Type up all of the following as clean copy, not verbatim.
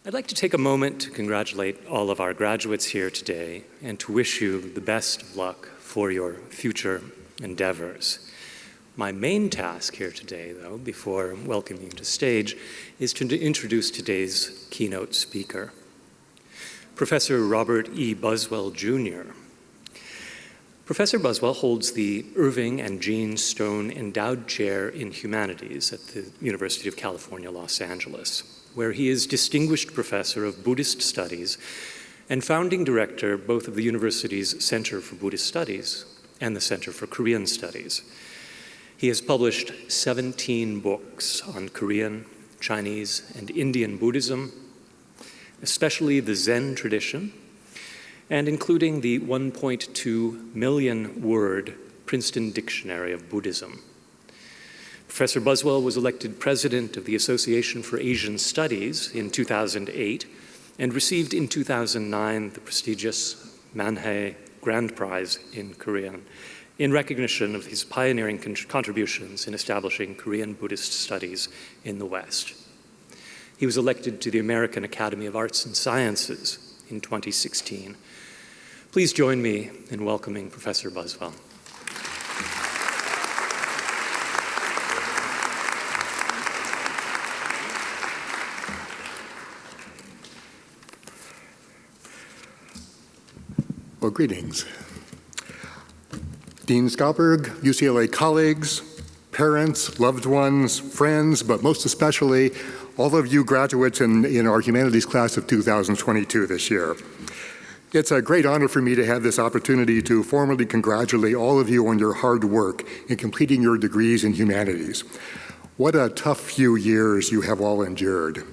I'd like to take a moment to congratulate all of our graduates here today and to wish you the best of luck for your future endeavors. My main task here today, though, before welcoming you to stage, is to introduce today's keynote speaker, Professor Robert E. Buswell, Jr. Professor Buswell holds the Irving and Jean Stone Endowed Chair in Humanities at the University of California, Los Angeles, where he is Distinguished Professor of Buddhist Studies and founding director both of the university's Center for Buddhist Studies and the Center for Korean Studies. He has published 17 books on Korean, Chinese, and Indian Buddhism, especially the Zen tradition, and including the 1.2 million word Princeton Dictionary of Buddhism. Professor Buswell was elected president of the Association for Asian Studies in 2008 and received in 2009 the prestigious Manhye Grand Prize in Korean in recognition of his pioneering contributions in establishing Korean Buddhist studies in the West. He was elected to the American Academy of Arts and Sciences in 2016. Please join me in welcoming Professor Buswell. Well, greetings. Dean Schalberg, UCLA colleagues, parents, loved ones, friends, but most especially all of you graduates in our humanities class of 2022 this year. It's a great honor for me to have this opportunity to formally congratulate all of you on your hard work in completing your degrees in humanities. What a tough few years you have all endured.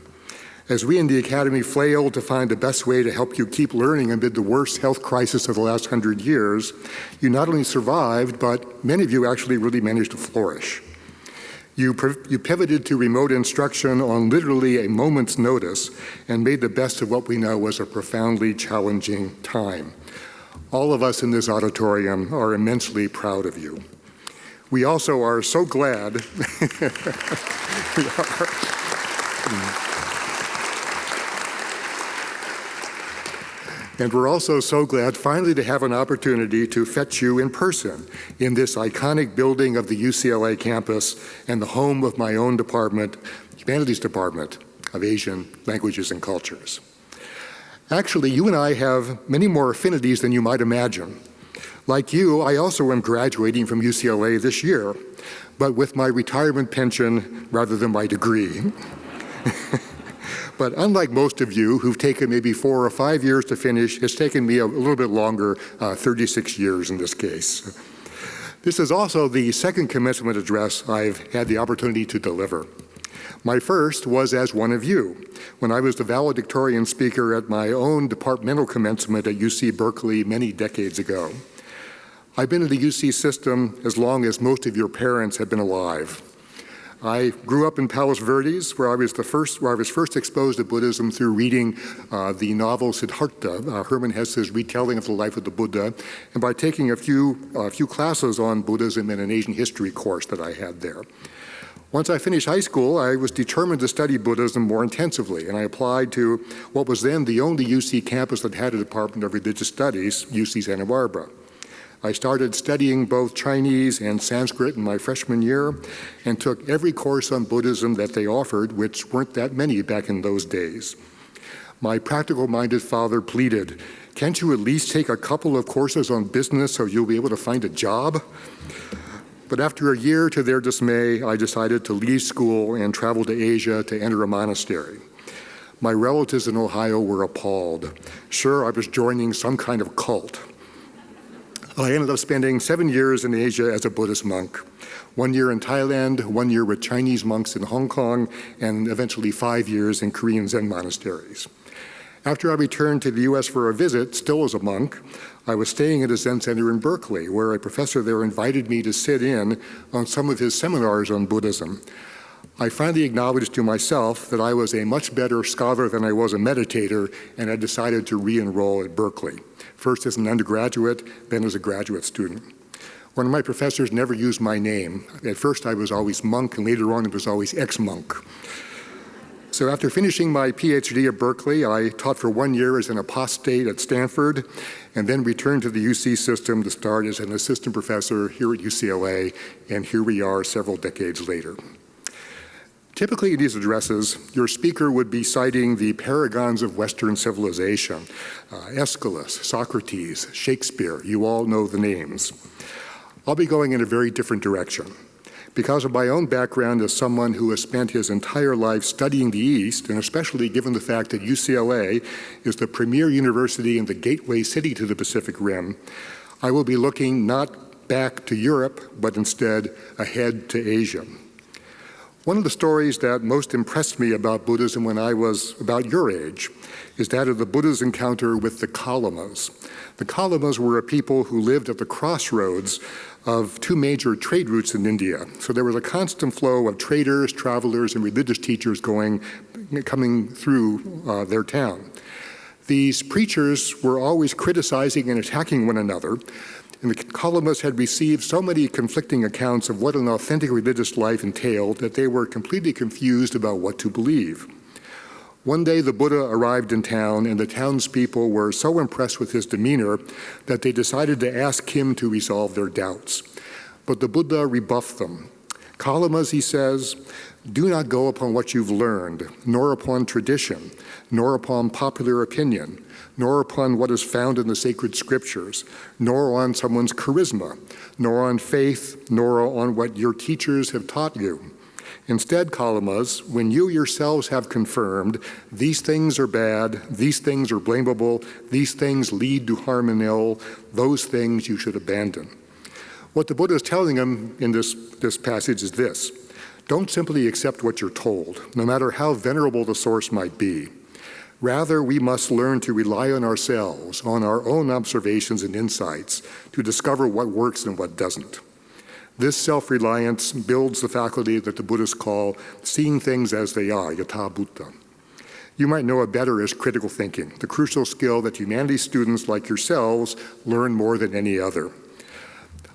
As we in the Academy flail to find the best way to help you keep learning amid the worst health crisis of the last 100 years, you not only survived, but many of you actually really managed to flourish. You pivoted to remote instruction on literally a moment's notice and made the best of what we know was a profoundly challenging time. All of us in this auditorium are immensely proud of you. We also are so glad And we're also so glad finally to have an opportunity to fetch you in person in this iconic building of the UCLA campus and the home of my own department, Humanities Department of Asian Languages and Cultures. Actually, you and I have many more affinities than you might imagine. Like you, I also am graduating from UCLA this year, but with my retirement pension rather than my degree. But unlike most of you who've taken maybe 4 or 5 years to finish, it's taken me a little bit longer, 36 years in this case. This is also the second commencement address I've had the opportunity to deliver. My first was as one of you, when I was the valedictorian speaker at my own departmental commencement at UC Berkeley many decades ago. I've been in the UC system as long as most of your parents have been alive. I grew up in Palos Verdes, where I was first exposed to Buddhism through reading the novel Siddhartha, Hermann Hesse's retelling of the life of the Buddha, and by taking a few classes on Buddhism in an Asian history course that I had there. Once I finished high school, I was determined to study Buddhism more intensively, and I applied to what was then the only UC campus that had a Department of Religious Studies, UC Santa Barbara. I started studying both Chinese and Sanskrit in my freshman year and took every course on Buddhism that they offered, which weren't that many back in those days. My practical-minded father pleaded, "Can't you at least take a couple of courses on business so you'll be able to find a job?" But after a year, to their dismay, I decided to leave school and travel to Asia to enter a monastery. My relatives in Ohio were appalled. Sure, I was joining some kind of cult. I ended up spending 7 years in Asia as a Buddhist monk. 1 year in Thailand, 1 year with Chinese monks in Hong Kong, and eventually 5 years in Korean Zen monasteries. After I returned to the US for a visit, still as a monk, I was staying at a Zen center in Berkeley, where a professor there invited me to sit in on some of his seminars on Buddhism. I finally acknowledged to myself that I was a much better scholar than I was a meditator, and I decided to re-enroll at Berkeley, first as an undergraduate, then as a graduate student. One of my professors never used my name. At first I was always monk, and later on it was always ex-monk. So after finishing my PhD at Berkeley, I taught for 1 year as an apostate at Stanford, and then returned to the UC system to start as an assistant professor here at UCLA, and here we are several decades later. Typically in these addresses, your speaker would be citing the paragons of Western civilization, Aeschylus, Socrates, Shakespeare. You all know the names. I'll be going in a very different direction. Because of my own background as someone who has spent his entire life studying the East, and especially given the fact that UCLA is the premier university and the gateway city to the Pacific Rim, I will be looking not back to Europe, but instead ahead to Asia. One of the stories that most impressed me about Buddhism when I was about your age is that of the Buddha's encounter with the Kalamas. The Kalamas were a people who lived at the crossroads of two major trade routes in India. So there was a constant flow of traders, travelers, and religious teachers coming through their town. These preachers were always criticizing and attacking one another, and the Kalamas had received so many conflicting accounts of what an authentic religious life entailed that they were completely confused about what to believe. One day the Buddha arrived in town, and the townspeople were so impressed with his demeanor that they decided to ask him to resolve their doubts. But the Buddha rebuffed them. Kalamas, he says, do not go upon what you've learned, nor upon tradition, nor upon popular opinion, nor upon what is found in the sacred scriptures, nor on someone's charisma, nor on faith, nor on what your teachers have taught you. Instead, Kalamas, when you yourselves have confirmed these things are bad, these things are blamable, these things lead to harm and ill, those things you should abandon. What the Buddha is telling them in this passage is this: don't simply accept what you're told, no matter how venerable the source might be. Rather, we must learn to rely on ourselves, on our own observations and insights, to discover what works and what doesn't. This self-reliance builds the faculty that the Buddhists call seeing things as they are, yatha bhuta. You might know it better as critical thinking, the crucial skill that humanities students like yourselves learn more than any other.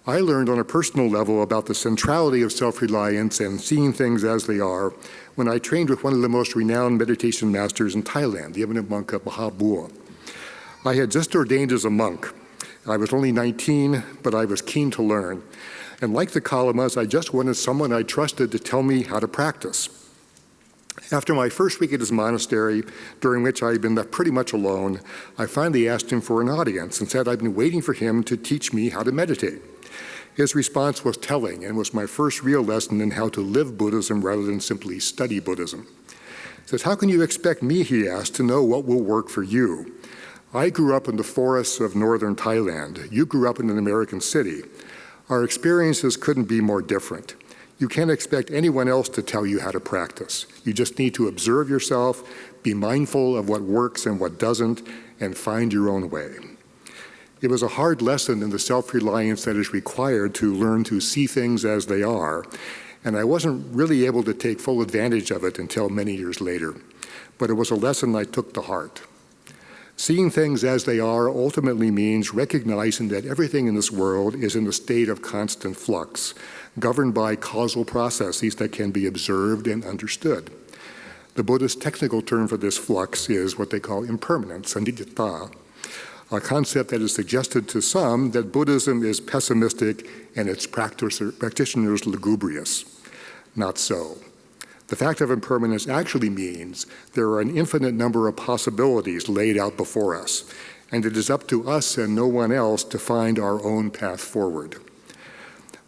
I learned on a personal level about the centrality of self-reliance and seeing things as they are when I trained with one of the most renowned meditation masters in Thailand, the eminent monk Mahabua. I had just ordained as a monk. I was only 19, but I was keen to learn. And like the Kalamas, I just wanted someone I trusted to tell me how to practice. After my first week at his monastery, during which I had been left pretty much alone, I finally asked him for an audience and said I'd been waiting for him to teach me how to meditate. His response was telling and was my first real lesson in how to live Buddhism rather than simply study Buddhism. He says, how can you expect me, he asked, to know what will work for you? I grew up in the forests of northern Thailand. You grew up in an American city. Our experiences couldn't be more different. You can't expect anyone else to tell you how to practice. You just need to observe yourself, be mindful of what works and what doesn't, and find your own way. It was a hard lesson in the self-reliance that is required to learn to see things as they are, and I wasn't really able to take full advantage of it until many years later. But it was a lesson I took to heart. Seeing things as they are ultimately means recognizing that everything in this world is in a state of constant flux, governed by causal processes that can be observed and understood. The Buddhist technical term for this flux is what they call impermanence, anityata, a concept that has suggested to some that Buddhism is pessimistic and its practitioners lugubrious. Not so. The fact of impermanence actually means there are an infinite number of possibilities laid out before us, and it is up to us and no one else to find our own path forward.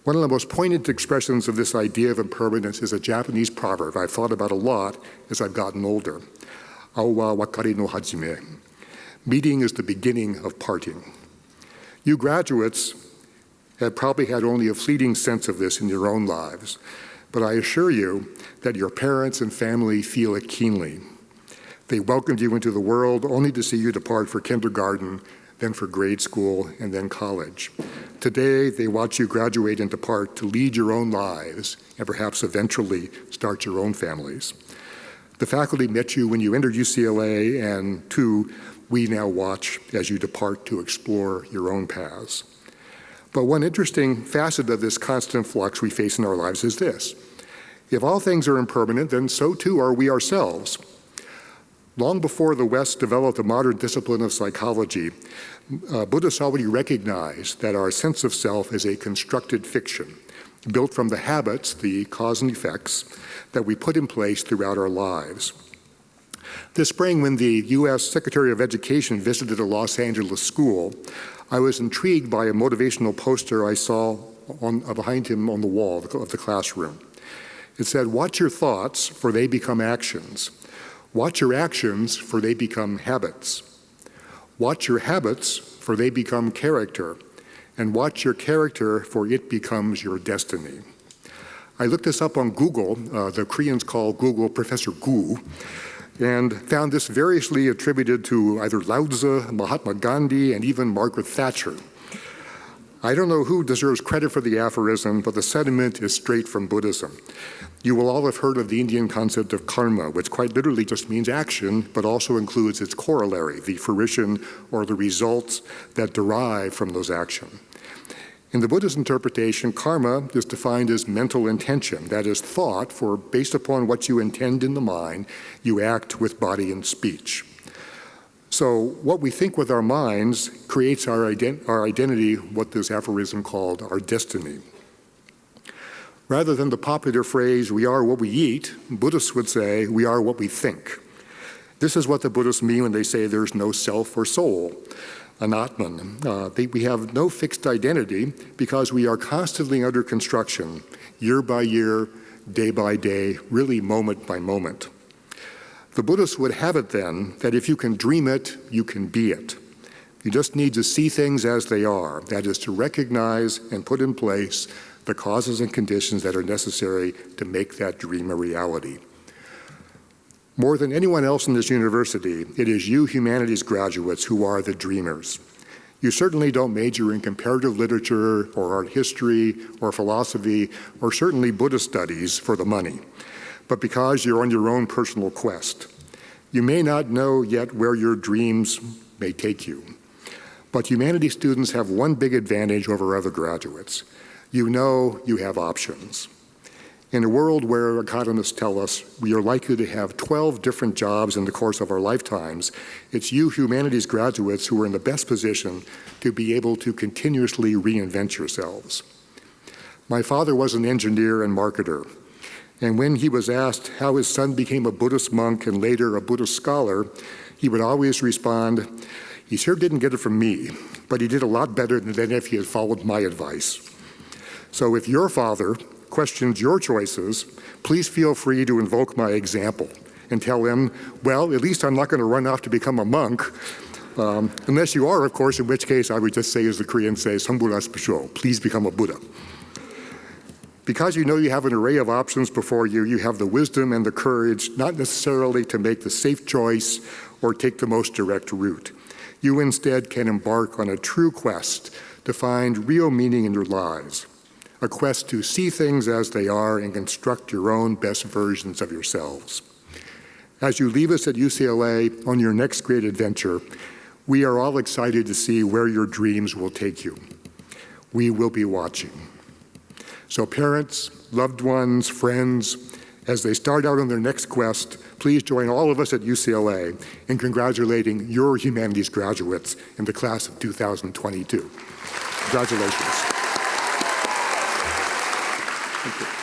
One of the most poignant expressions of this idea of impermanence is a Japanese proverb I've thought about a lot as I've gotten older. Awa wakari no hajime. Meeting is the beginning of parting. You graduates have probably had only a fleeting sense of this in your own lives, but I assure you that your parents and family feel it keenly. They welcomed you into the world only to see you depart for kindergarten, then for grade school, and then college. Today, they watch you graduate and depart to lead your own lives and perhaps eventually start your own families. The faculty met you when you entered UCLA, and too, we now watch as you depart to explore your own paths. But one interesting facet of this constant flux we face in our lives is this. If all things are impermanent, then so too are we ourselves. Long before the West developed the modern discipline of psychology, Buddhists already recognized that our sense of self is a constructed fiction, built from the habits, the cause and effects, that we put in place throughout our lives. This spring, when the U.S. Secretary of Education visited a Los Angeles school, I was intrigued by a motivational poster I saw behind him on the wall of the classroom. It said, "Watch your thoughts, for they become actions. Watch your actions, for they become habits. Watch your habits, for they become character. And watch your character, for it becomes your destiny." I looked this up on Google. The Koreans call Google Professor Gu, and found this variously attributed to either Lao Tzu, Mahatma Gandhi, and even Margaret Thatcher. I don't know who deserves credit for the aphorism, but the sentiment is straight from Buddhism. You will all have heard of the Indian concept of karma, which quite literally just means action, but also includes its corollary, the fruition or the results that derive from those actions. In the Buddhist interpretation, karma is defined as mental intention, that is thought, for based upon what you intend in the mind, you act with body and speech. So what we think with our minds creates our identity, what this aphorism called our destiny. Rather than the popular phrase, "we are what we eat," Buddhists would say, "we are what we think." This is what the Buddhists mean when they say there's no self or soul, anatman. We have no fixed identity because we are constantly under construction, year by year, day by day, really moment by moment. The Buddhists would have it then that if you can dream it, you can be it. You just need to see things as they are, that is to recognize and put in place the causes and conditions that are necessary to make that dream a reality. More than anyone else in this university, it is you humanities graduates who are the dreamers. You certainly don't major in comparative literature or art history or philosophy or certainly Buddhist studies for the money, but because you're on your own personal quest. You may not know yet where your dreams may take you, but humanities students have one big advantage over other graduates. You know you have options. In a world where economists tell us we are likely to have 12 different jobs in the course of our lifetimes, it's you humanities graduates who are in the best position to be able to continuously reinvent yourselves. My father was an engineer and marketer, and when he was asked how his son became a Buddhist monk and later a Buddhist scholar, he would always respond, "He sure didn't get it from me, but he did a lot better than if he had followed my advice." So if your father questions your choices, please feel free to invoke my example and tell him, well, at least I'm not going to run off to become a monk, unless you are, of course, in which case I would just say, as the Koreans say, "Samburas Pisho," please become a Buddha. Because you know you have an array of options before you, you have the wisdom and the courage not necessarily to make the safe choice or take the most direct route. You instead can embark on a true quest to find real meaning in your lives. A quest to see things as they are and construct your own best versions of yourselves. As you leave us at UCLA on your next great adventure, we are all excited to see where your dreams will take you. We will be watching. So parents, loved ones, friends, as they start out on their next quest, please join all of us at UCLA in congratulating your humanities graduates in the class of 2022. Congratulations. Thank you.